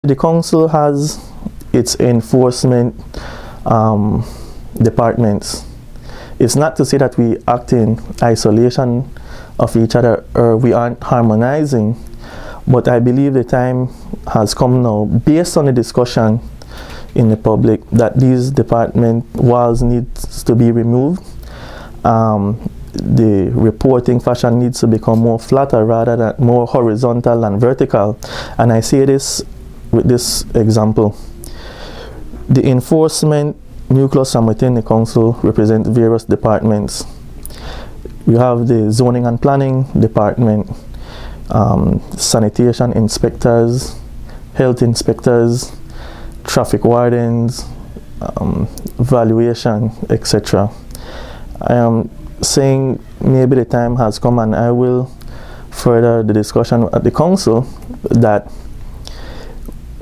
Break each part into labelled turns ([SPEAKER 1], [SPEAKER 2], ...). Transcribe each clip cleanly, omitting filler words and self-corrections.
[SPEAKER 1] The council has its enforcement departments. It's not to say that we act in isolation of each other or we aren't harmonizing, but I believe the time has come now, based on the discussion in the public, that these department walls needs to be removed. The reporting fashion needs to become more flatter rather than more horizontal and vertical. And I say this with this example. The enforcement nucleus from within the council represent various departments. We have the zoning and planning department, sanitation inspectors, health inspectors, traffic wardens, valuation, etc. I am saying maybe the time has come, and I will further the discussion at the council, that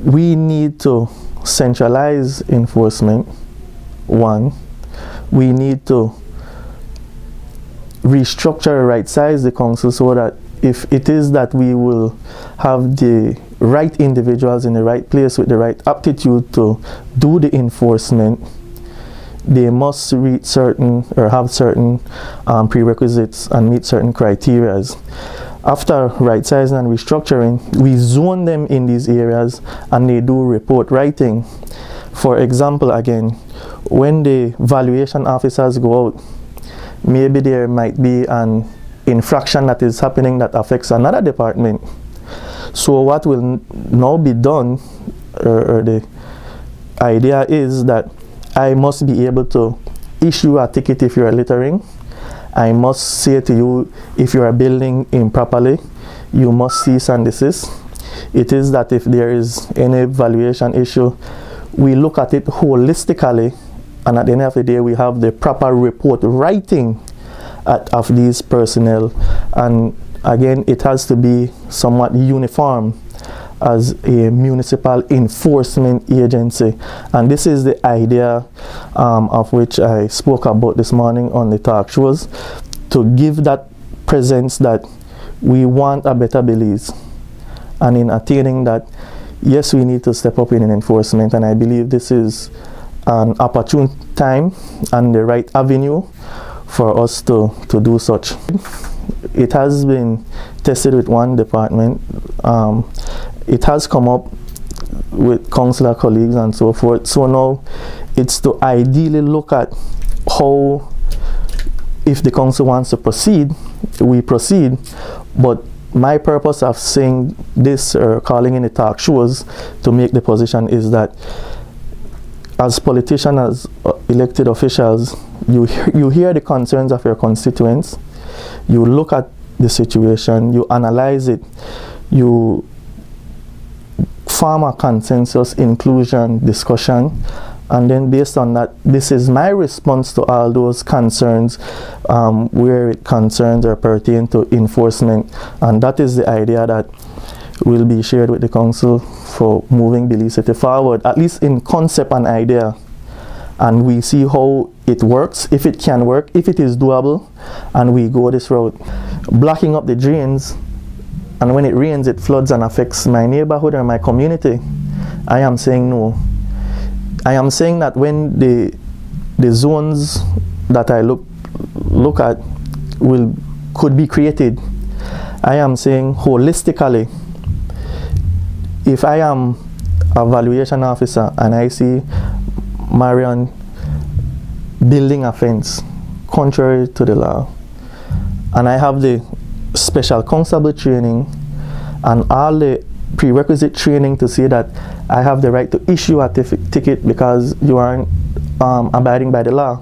[SPEAKER 1] we need to centralize enforcement. One, we need to restructure, right size the council so that if it is that we will have the right individuals in the right place with the right aptitude to do the enforcement, they must reach certain or have certain prerequisites and meet certain criteria. After right sizing and restructuring, we zone them in these areas and they do report writing. For example, again, when the valuation officers go out, maybe there might be an infraction that is happening that affects another department. So what will now be done, or the idea is that I must be able to issue a ticket if you are littering. I must say to you, if you are building improperly, you must cease and desist. It is that if there is any valuation issue, we look at it holistically, and at the end of the day, we have the proper report writing of these personnel. And again, it has to be somewhat uniform as a municipal enforcement agency. And this is the idea of which I spoke about this morning on the talk shows, to give that presence that we want a better Belize. And in attaining that, yes, we need to step up in enforcement, and I believe this is an opportune time and the right avenue for us to do such. It has been tested with one department. It has come up with councillor colleagues and so forth. So now it's to ideally look at how, if the council wants to proceed, we proceed. But my purpose of saying this or calling in the talk shows to make the position is that as politicians, as elected officials, you hear the concerns of your constituents, you look at the situation, you analyze it, you form a consensus, inclusion, discussion, and then based on that, this is my response to all those concerns where it concerns or pertain to enforcement. And that is the idea that will be shared with the council for moving Belize City forward, at least in concept and idea. And we see how it works, if it can work, if it is doable, and we go this route. Blocking up the drains, and when it rains, it floods and affects my neighborhood or my community. I am saying no. I am saying that when the zones that I look at could be created, I am saying holistically, if I am a valuation officer and I see Marion building a fence contrary to the law, and I have the special constable training and all the prerequisite training to say that I have the right to issue a ticket because you aren't abiding by the law,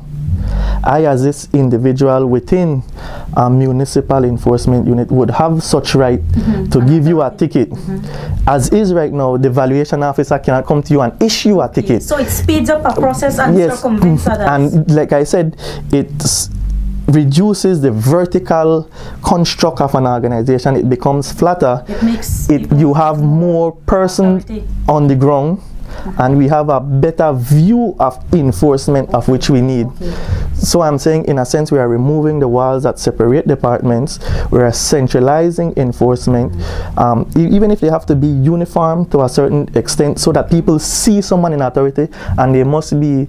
[SPEAKER 1] I, as this individual within a municipal enforcement unit, would have such right to give you a ticket. As is right now, the valuation officer cannot come to you and issue a ticket.
[SPEAKER 2] So it speeds up a process and circumvents others.
[SPEAKER 1] And like I said, it reduces the vertical construct of an organization. It becomes flatter.
[SPEAKER 2] It makes
[SPEAKER 1] you have more persons on the ground, and we have a better view of enforcement of which we need. So I'm saying, in a sense, we are removing the walls that separate departments. We are centralizing enforcement, even if they have to be uniform to a certain extent, so that people see someone in authority, and they must be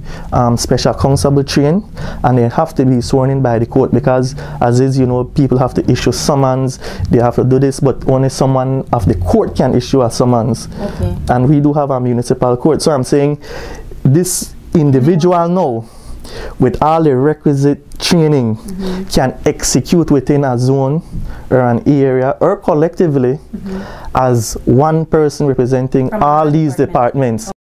[SPEAKER 1] special constable trained, and they have to be sworn in by the court, because as is, you know, people have to issue summons, they have to do this, but only someone of the court can issue a summons.
[SPEAKER 2] Okay.
[SPEAKER 1] And we do have a municipal court. So I'm saying, this individual now, with all the requisite training, can execute within a zone or an area, or collectively as one person representing all these departments.